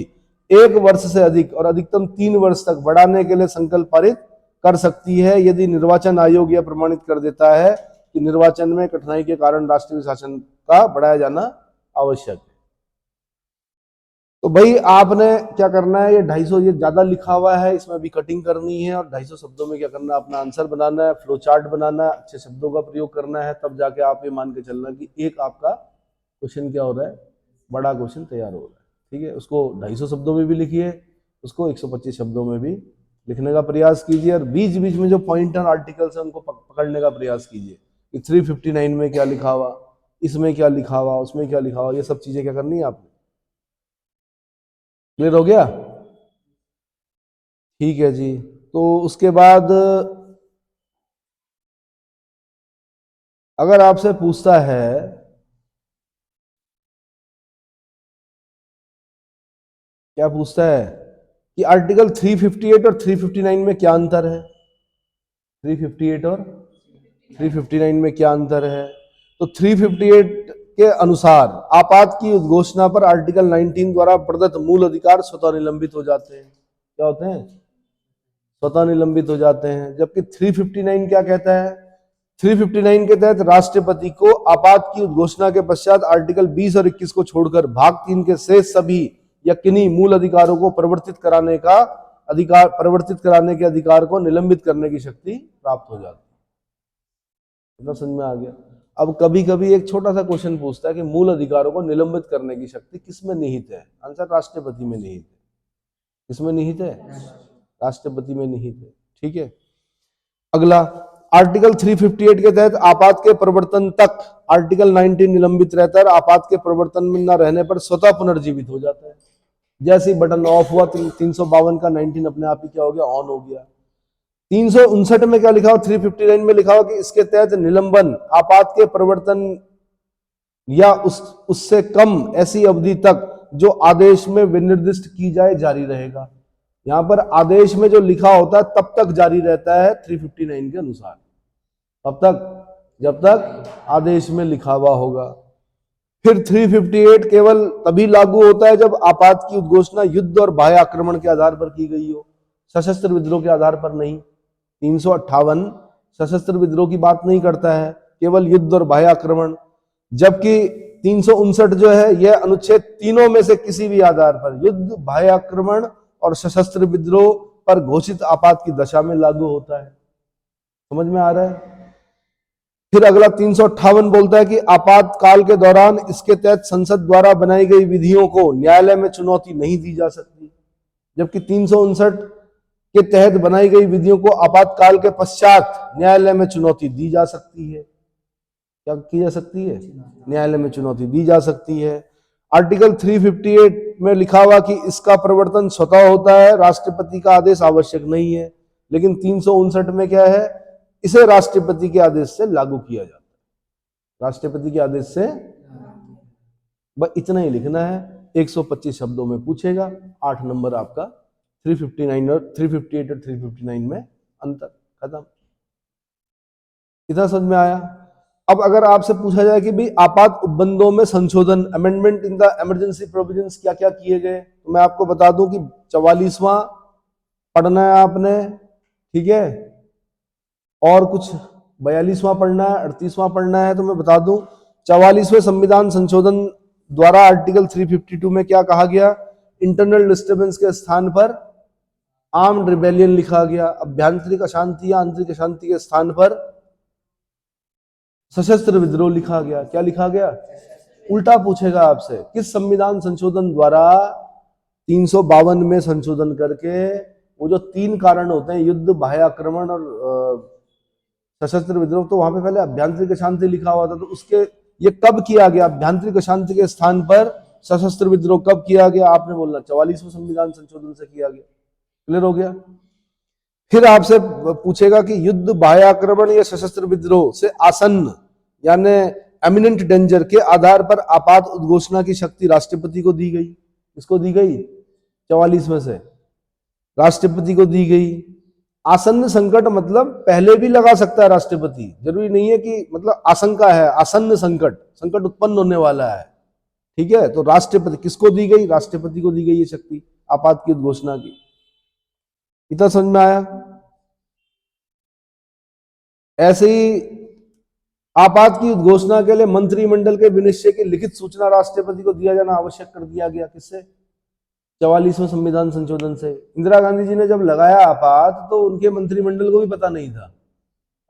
1 वर्ष से अधिक और अधिकतम 3 वर्ष तक बढ़ाने के लिए संकल्प पारित कर सकती है, यदि निर्वाचन आयोग यह प्रमाणित कर देता है कि निर्वाचन में कठिनाई के कारण राष्ट्रीय शासन का बढ़ाया जाना आवश्यक है। तो भाई आपने क्या करना है, ये 250 ये ज्यादा लिखा हुआ है, इसमें भी कटिंग करनी है और 250 शब्दों में क्या करना है, अपना आंसर बनाना है, फ्लो चार्ट बनाना है, अच्छे शब्दों का प्रयोग करना है, तब जाके आप ये मान के चलना कि एक आपका क्वेश्चन क्या हो रहा है, बड़ा क्वेश्चन तैयार हो रहा है। ठीक है, उसको 250 शब्दों में भी लिखिए, उसको 125 शब्दों में भी लिखने का प्रयास कीजिए, और बीच बीच में जो पॉइंटर आर्टिकल्स है उनको पकड़ने का प्रयास कीजिए कि 359 में क्या लिखा हुआ, इसमें क्या लिखा हुआ, उसमें क्या लिखा हुआ, ये सब चीजें क्या करनी है आपने। क्लियर हो गया? ठीक है जी। तो उसके बाद अगर आपसे पूछता है क्या पूछता है कि आर्टिकल 358 और 359 में क्या अंतर है, 358 और 359 में क्या अंतर है। तो 358 के अनुसार आपात की उद्घोषणा पर आर्टिकल 19 द्वारा प्रदत्त मूल अधिकार स्वतः निलंबित हो जाते हैं। क्या होते हैं? स्वतः निलंबित हो जाते हैं। जबकि 359 क्या कहता है, 359 के तहत राष्ट्रपति को आपात की उद्घोषणा के पश्चात आर्टिकल 20 और 21 को छोड़कर भाग 3 के शेष सभी या किन्हीं मूल अधिकारों को परिवर्तित कराने के अधिकार को निलंबित करने की शक्ति प्राप्त हो जाती है। इतना समझ में आ गया? अब कभी कभी एक छोटा सा क्वेश्चन पूछता है कि मूल अधिकारों को निलंबित करने की शक्ति किसमें निहित है। आंसर राष्ट्रपति में निहित है। किसमें निहित है? राष्ट्रपति में निहित है। ठीक है, अगला आर्टिकल 358 के तहत आपात के प्रवर्तन तक आर्टिकल 19 निलंबित रहता है, आपात के प्रवर्तन में न रहने पर स्वतः पुनर्जीवित हो जाता है। जैसे ही बटन ऑफ हुआ 352 का 19 अपने आप ही क्या हो गया, ऑन हो गया। 359 में क्या लिखा हुआ, 359 में लिखा हुआ कि इसके तहत निलंबन आपात के प्रवर्तन या उससे कम ऐसी अवधि तक जो आदेश में विनिर्दिष्ट की जाए जारी रहेगा। यहां पर आदेश में जो लिखा होता है तब तक जारी रहता है 359 के अनुसार, तब तक जब तक आदेश में लिखा हुआ होगा। फिर 358 केवल तभी लागू होता है जब आपात की उद्घोषणा युद्ध और बाह्य आक्रमण के आधार पर की गई हो, सशस्त्र विद्रोह के आधार पर नहीं। 358 सशस्त्र विद्रोह की बात नहीं करता है, केवल युद्ध और बाह्य आक्रमण। जबकि 359 जो है यह अनुच्छेद तीनों में से किसी भी आधार पर युद्ध, बाह्य आक्रमण और सशस्त्र विद्रोह पर घोषित आपात की दशा में लागू होता है। समझ में आ रहा है? फिर अगला 358 बोलता है कि आपातकाल के दौरान इसके तहत संसद द्वारा बनाई गई विधियों को न्यायालय में चुनौती नहीं दी जा सकती। जबकि 359 के तहत बनाई गई विधियों को आपातकाल के पश्चात न्यायालय में चुनौती दी जा सकती है। क्या की जा सकती है? न्यायालय में चुनौती दी जा सकती है। आर्टिकल 358 में लिखा हुआ कि इसका प्रवर्तन स्वतः होता है, राष्ट्रपति का आदेश आवश्यक नहीं है। लेकिन 359 में क्या है, इसे राष्ट्रपति के आदेश से लागू किया जाता है। राष्ट्रपति के आदेश से बस इतना ही लिखना है। 125 शब्दों में पूछेगा, 8 नंबर आपका 359 और 358 और 359 में अंतर, खत्म। इतना समझ में आया? अब अगर आपसे पूछा जाए कि भाई आपात उपबंधों में संशोधन, amendment in the emergency provisions क्या क्या किए गए, तो मैं आपको बता दूं कि 44वां पढ़ना है आपने, ठीक है, और कुछ 42वां पढ़ना है, 38वां पढ़ना है। तो मैं बता दूं 44वें संविधान संशोधन द्वारा आर्टिकल 352 में क्या कहा गया, इंटरनल डिस्टर्बेंस के स्थान पर आर्म्ड रिबेलियन लिखा गया। अभ्यंतरिक अशांति या आंतरिक अशांति के स्थान पर सशस्त्र विद्रोह लिखा गया। क्या लिखा गया? उल्टा पूछेगा आपसे, किस संविधान संशोधन द्वारा 352 में संशोधन करके वो जो 3 कारण होते हैं, युद्ध, बाह्य आक्रमण और सशस्त्र विद्रोह, तो वहां पे पहले अभ्यंतरिक अशांति लिखा हुआ था, तो उसके ये कब किया गया, अभ्यंतरिक अशांति के स्थान पर सशस्त्र विद्रोह कब किया गया? आपने बोलना 44वें संविधान संशोधन से किया गया। क्लियर हो गया? फिर आपसे पूछेगा कि युद्ध, बाह्य आक्रमण या सशस्त्र विद्रोह से आसन्न यानी एमिनेंट डेंजर के आधार पर आपात उद्घोषणा की शक्ति राष्ट्रपति को दी गई। इसको दी गई 44 में से राष्ट्रपति को दी गई। आसन्न संकट मतलब पहले भी लगा सकता है राष्ट्रपति, जरूरी नहीं है कि मतलब आशंका है, आसन्न संकट, संकट उत्पन्न होने वाला है, ठीक है। तो राष्ट्रपति किसको दी गई? राष्ट्रपति को दी गई ये शक्ति आपात की उद्घोषणा की। इतना समझ में आया? ऐसे ही आपात की उद्घोषणा के लिए मंत्रिमंडल के विनिश्चय की लिखित सूचना राष्ट्रपति को दिया जाना आवश्यक कर दिया गया। किससे? 44वें संविधान संशोधन से। इंदिरा गांधी जी ने जब लगाया आपात तो उनके मंत्रिमंडल को भी पता नहीं था।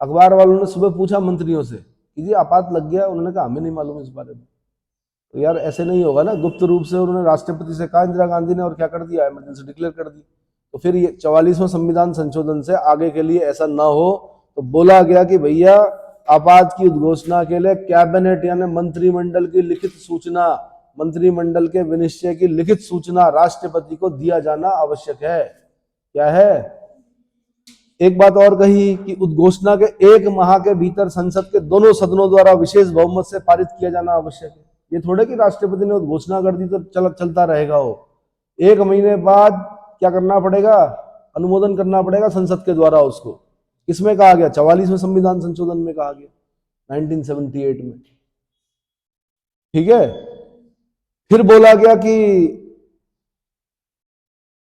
अखबार वालों ने सुबह पूछा मंत्रियों से कि जी आपात लग गया, उन्होंने कहा हमें नहीं मालूम इस बारे में। तो यार ऐसे नहीं होगा ना, गुप्त रूप से उन्होंने राष्ट्रपति से कहा इंदिरा गांधी ने, और क्या कर दिया, इमरजेंसी डिक्लेयर कर दी। तो फिर ये 44वें संविधान संशोधन से आगे के लिए ऐसा ना हो तो बोला गया कि भैया आपात की उद्घोषणा के लिए कैबिनेट यानी मंत्रिमंडल की लिखित सूचना, मंत्रिमंडल के विनिश्चय की लिखित सूचना राष्ट्रपति को दिया जाना आवश्यक है। क्या है? एक बात और कही कि उद्घोषणा के 1 माह के भीतर संसद के दोनों सदनों द्वारा विशेष बहुमत से पारित किया जाना आवश्यक है। ये थोड़े कि राष्ट्रपति ने उद्घोषणा कर दी तो चलता रहेगा वो। 1 महीने बाद क्या करना पड़ेगा? अनुमोदन करना पड़ेगा संसद के द्वारा उसको। किसमें कहा गया? 44वें संविधान संशोधन में कहा गया 1978 में। ठीक है। फिर बोला गया कि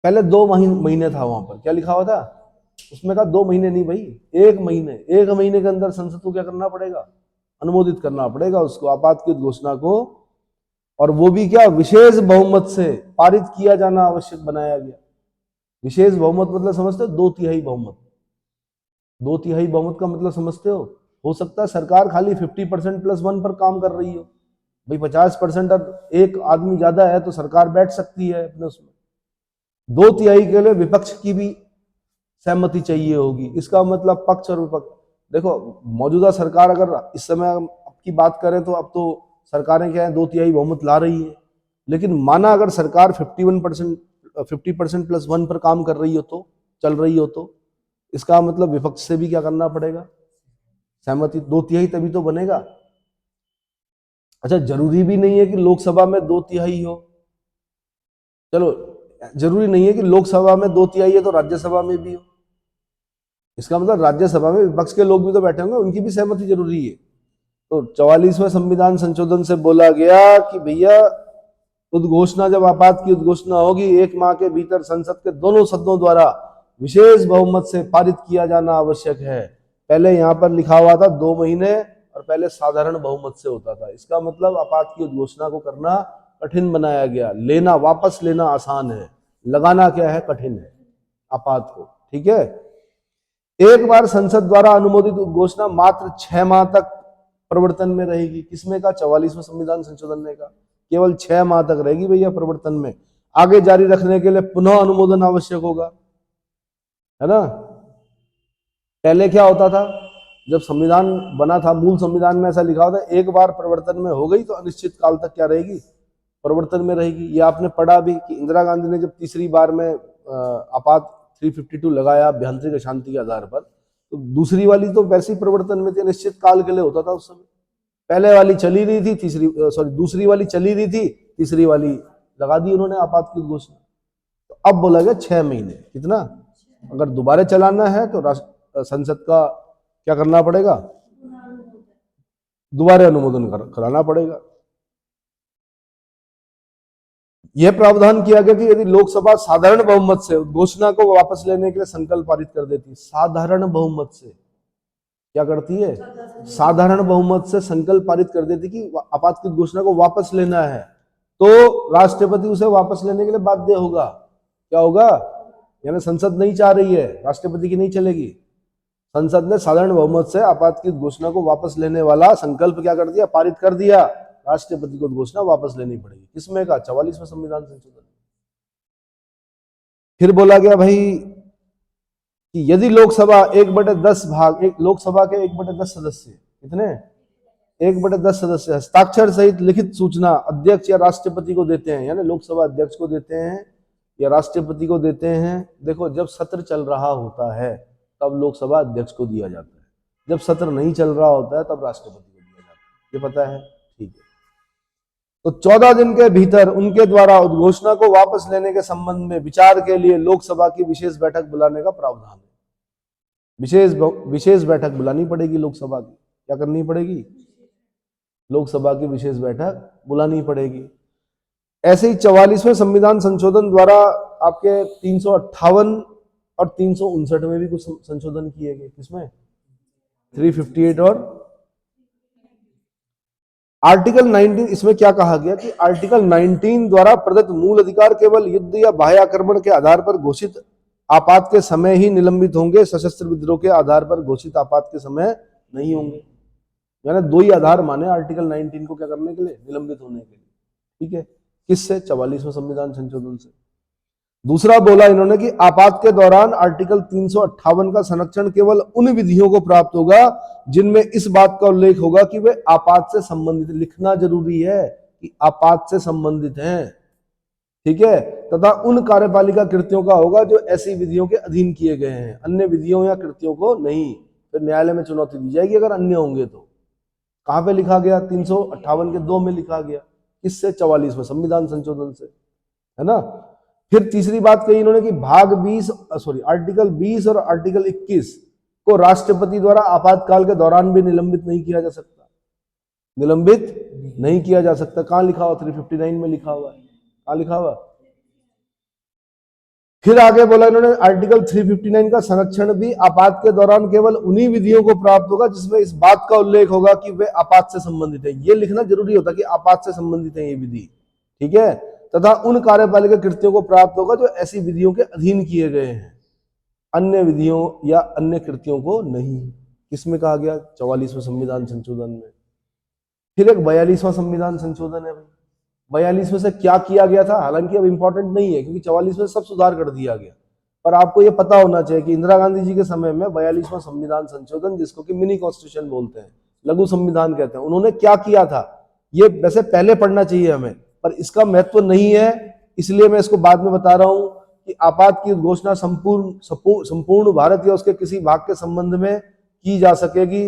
पहले 2 महीने था वहां पर, क्या लिखा हुआ था उसमें? कहा 2 महीने नहीं भाई, 1 महीने। 1 महीने के अंदर संसद को क्या करना पड़ेगा? अनुमोदित करना पड़ेगा उसको, आपात की घोषणा को। और वो भी क्या? विशेष बहुमत से पारित किया जाना आवश्यक बनाया गया। विशेष बहुमत मतलब समझते हो? 2/3 बहुमत। 2/3 बहुमत का मतलब समझते हो सकता है सरकार खाली 50% + 1 पर काम कर रही हो भाई, 50% और एक आदमी ज्यादा है तो सरकार बैठ सकती है अपने उसमें। 2/3 के लिए विपक्ष की भी सहमति चाहिए होगी। इसका मतलब पक्ष और विपक्ष। देखो मौजूदा सरकार अगर इस समय अब की बात करें तो अब तो सरकारें क्या है 2/3 बहुमत ला रही है, लेकिन माना अगर सरकार 50% + 1 पर काम कर रही हो तो, चल रही हो तो, इसका मतलब विपक्ष से भी क्या करना पड़ेगा? सहमति। 2/3 तभी तो बनेगा। अच्छा, जरूरी भी नहीं है कि लोकसभा में 2/3 हो। चलो जरूरी नहीं है कि लोकसभा में 2/3 है तो राज्यसभा में भी हो। इसका मतलब राज्यसभा में विपक्ष के लोग भी तो बैठे होंगे, उनकी भी सहमति जरूरी है। तो 44वें संविधान संशोधन से बोला गया कि भैया उद्घोषणा, जब आपात की उद्घोषणा होगी 1 माह के भीतर संसद के दोनों सदनों द्वारा विशेष बहुमत से पारित किया जाना आवश्यक है। पहले यहां पर लिखा हुआ था 2 महीने, और पहले साधारण बहुमत से होता था। इसका मतलब आपात की उद्घोषणा को करना कठिन बनाया गया। लेना, वापस लेना आसान है, लगाना क्या है? कठिन है आपात को। ठीक है। एक बार संसद द्वारा अनुमोदित उद्घोषणा मात्र 6 माह तक प्रवर्तन में रहेगी। किसमें का? 44वें संविधान संशोधन ने का केवल 6 माह तक रहेगी भैया प्रवर्तन में। आगे जारी रखने के लिए पुनः अनुमोदन आवश्यक होगा, है ना। पहले क्या होता था, जब संविधान बना था, मूल संविधान में ऐसा लिखा होता है एक बार प्रवर्तन में हो गई तो अनिश्चित काल तक क्या रहेगी? प्रवर्तन में रहेगी। ये आपने पढ़ा भी कि इंदिरा गांधी ने जब तीसरी बार में आपात 352 लगाया अभ्यंतरिक अशांति के आधार पर, तो दूसरी वाली तो वैसे ही प्रवर्तन में थी, अनिश्चित काल के लिए होता था उस समय। पहले वाली चली रही थी, दूसरी वाली चली रही थी, तीसरी वाली लगा दी उन्होंने आपात की घोषणा। तो अब बोला गया 6 महीने। कितना? अगर दोबारा चलाना है तो संसद का क्या करना पड़ेगा? दोबारा अनुमोदन कराना पड़ेगा। यह प्रावधान किया गया कि यदि लोकसभा साधारण बहुमत से घोषणा को वापस लेने के लिए संकल्प पारित कर देती, साधारण बहुमत से क्या करती है? साधारण बहुमत से संकल्प पारित कर देती कि आपात की घोषणा को वापस लेना है, तो राष्ट्रपति उसे वापस लेने के लिए बाध्य होगा। क्या होगा? यानी संसद नहीं चाह रही है, राष्ट्रपति की नहीं चलेगी। संसद ने साधारण बहुमत से आपात की घोषणा को वापस लेने वाला संकल्प क्या कर दिया? पारित कर दिया। राष्ट्रपति को घोषणा वापस लेनी पड़ेगी। किसमें का? 44वें संविधान संशोधन। फिर बोला गया भाई कि यदि लोकसभा 1/10 भाग, एक लोकसभा के 1/10 सदस्य, कितने? 1/10 सदस्य हस्ताक्षर सहित लिखित सूचना अध्यक्ष या राष्ट्रपति को देते हैं, यानी लोकसभा अध्यक्ष को देते हैं या राष्ट्रपति को देते हैं। देखो जब सत्र चल रहा होता है तब लोकसभा अध्यक्ष को दिया जाता है, जब सत्र नहीं चल रहा होता है तब राष्ट्रपति को दिया जाता है। ये पता है? ठीक है। तो 14 दिन के भीतर उनके द्वारा उद्घोषणा को वापस लेने के संबंध में विचार के लिए लोकसभा की विशेष बैठक बुलाने का प्रावधान है। विशेष बैठक बुलानी पड़ेगी लोकसभा की। क्या करनी पड़ेगी? लोकसभा की विशेष बैठक बुलानी पड़ेगी। ऐसे ही 44वें संविधान संशोधन द्वारा आपके 358 और 359 में भी कुछ संशोधन किए गए। किसमें? 358 और आर्टिकल 19 इसमें क्या कहा गया कि आर्टिकल 19 द्वारा प्रदत्त मूल अधिकार केवल युद्ध या बाह्य आक्रमण के आधार पर घोषित आपात के समय ही निलंबित होंगे, सशस्त्र विद्रोह के आधार पर घोषित आपात के समय नहीं होंगे। यानी दो ही आधार माने आर्टिकल 19 को क्या करने के लिए, निलंबित होने के लिए। ठीक है, किससे? 44वें संविधान संशोधन से। दूसरा बोला इन्होंने कि आपात के दौरान आर्टिकल 358 का संरक्षण केवल उन विधियों को प्राप्त होगा जिनमें इस बात का उल्लेख होगा कि वे आपात से संबंधित, लिखना जरूरी है कि आपात से संबंधित हैं, ठीक है, तथा उन कार्यपालिका कृत्यों का होगा जो ऐसी विधियों के अधीन किए गए हैं, अन्य विधियों या कृत्यों को नहीं। फिर न्यायालय में चुनौती दी जाएगी अगर अन्य होंगे तो। कहां पे लिखा गया? 358 के 2 में लिखा गया। किससे? 44वें संविधान संशोधन से, है ना। फिर तीसरी बात कही इन्होंने कि आर्टिकल 20 और आर्टिकल 21 को राष्ट्रपति द्वारा आपातकाल के दौरान भी निलंबित नहीं किया जा सकता, निलंबित नहीं किया जा सकता। कहां लिखा हुआ? 359 में लिखा हुआ है। कहां लिखा हुआ? फिर आगे बोला इन्होंने आर्टिकल 359 का संरक्षण भी आपात के दौरान केवल उन्हीं विधियों को प्राप्त होगा जिसमें इस बात का उल्लेख होगा कि वे आपात से संबंधित है। ये लिखना जरूरी होता है कि आपात से संबंधित है ये विधि, ठीक है, तथा उन कार्यपालिका कृत्यों को प्राप्त होगा जो ऐसी विधियों के अधीन किए गए हैं, अन्य विधियों या अन्य कृत्यों को नहीं। किसमें कहा गया? 44वें संविधान संशोधन में। फिर एक 42वां संविधान संशोधन है भाई। 42वें से क्या किया गया था? हालांकि अब इंपॉर्टेंट नहीं है क्योंकि 44वें सब सुधार कर दिया गया, पर आपको यह पता होना चाहिए कि इंदिरा गांधी जी के समय में 42वां संविधान संशोधन, जिसको कि मिनी कॉन्स्टिट्यूशन बोलते हैं, लघु संविधान कहते हैं, उन्होंने क्या किया था ये वैसे पहले पढ़ना चाहिए हमें, पर इसका महत्व नहीं है, इसलिए मैं इसको बाद में बता रहा हूं कि आपात की घोषणा संपूर्ण भारत या उसके किसी भाग के संबंध में की जा सकेगी।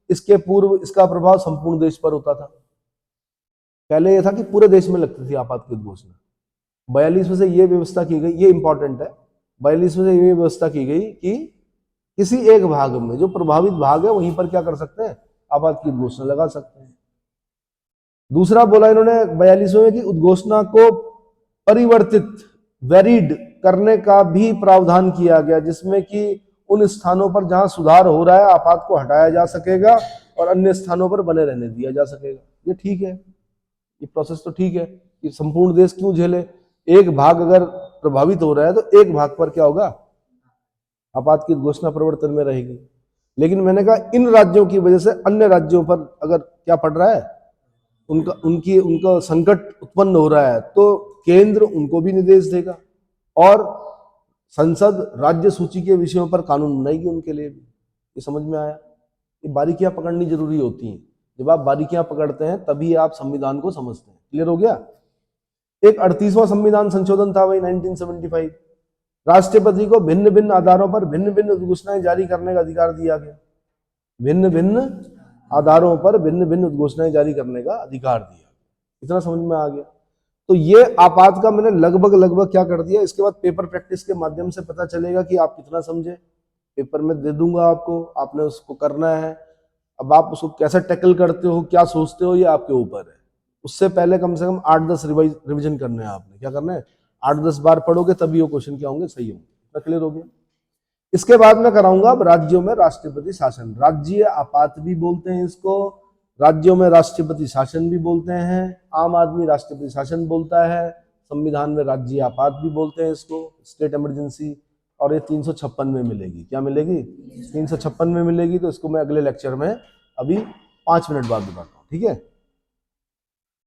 इसके पूर्व इसका प्रभाव संपूर्ण देश पर होता था। पहले यह था कि पूरे देश में लगती थी आपात की घोषणा। 42वें से यह व्यवस्था की गई, ये इंपॉर्टेंट है, 42वें से यह व्यवस्था की गई कि किसी एक भाग में, जो प्रभावित भाग है, वहीं पर क्या कर सकते हैं? आपात की घोषणा लगा सकते हैं। दूसरा बोला इन्होंने 42वें की उद्घोषणा को परिवर्तित, वेरीड करने का भी प्रावधान किया गया, जिसमें कि उन स्थानों पर जहां सुधार हो रहा है आपात को हटाया जा सकेगा और अन्य स्थानों पर बने रहने दिया जा सकेगा। ये ठीक है, ये प्रोसेस तो ठीक है कि संपूर्ण देश क्यों झेले, एक भाग अगर प्रभावित हो रहा है तो एक भाग पर क्या होगा? आपात की घोषणा परिवर्तन में रहेगी। लेकिन मैंने कहा इन राज्यों की वजह से अन्य राज्यों पर अगर क्या पड़ रहा है, उनका संकट उत्पन्न हो रहा है, तो केंद्र उनको भी निर्देश देगा और संसद राज्य सूची के विषयों पर कानून बनाएगी उनके लिए भी। ये समझ में आया? ये बारीकियां पकड़नी जरूरी होती हैं। जब आप बारीकियां पकड़ते हैं तभी आप संविधान को समझते हैं। क्लियर हो गया? एक 38वां संविधान संशोधन था भाई 1975। राष्ट्रपति को भिन्न भिन्न आधारों पर भिन्न भिन्न उद्घोषणाएं जारी करने का अधिकार दिया गया। भिन्न भिन्न आधारों पर भिन्न भिन्न उद्घोषणाएं जारी करने का अधिकार दिया। इतना समझ में आ गया? तो ये आपात का मैंने लगभग क्या कर दिया। इसके बाद पेपर प्रैक्टिस के माध्यम से पता चलेगा कि आप कितना समझे। पेपर में दे दूंगा आपको, आपने उसको करना है। अब आप उसको कैसे टैकल करते हो, क्या सोचते हो, ये आपके ऊपर है। उससे पहले कम से कम 8-10 रिविजन करने हैं आपने। क्या करना है? 8-10 बार पढ़ोगे तभी वो क्वेश्चन क्या होंगे? सही होंगे। क्लियर हो गया? इसके बाद मैं कराऊंगा अब राज्यों में राष्ट्रपति शासन। राज्य आपात भी बोलते हैं इसको, राज्यों में राष्ट्रपति शासन भी बोलते हैं, आम आदमी राष्ट्रपति शासन बोलता है, संविधान में राज्य आपात भी बोलते हैं इसको, स्टेट इमरजेंसी। और ये 356 में मिलेगी। क्या मिलेगी? 356 में मिलेगी। तो इसको मैं अगले लेक्चर में अभी 5 मिनट बाद बताता हूँ, ठीक है?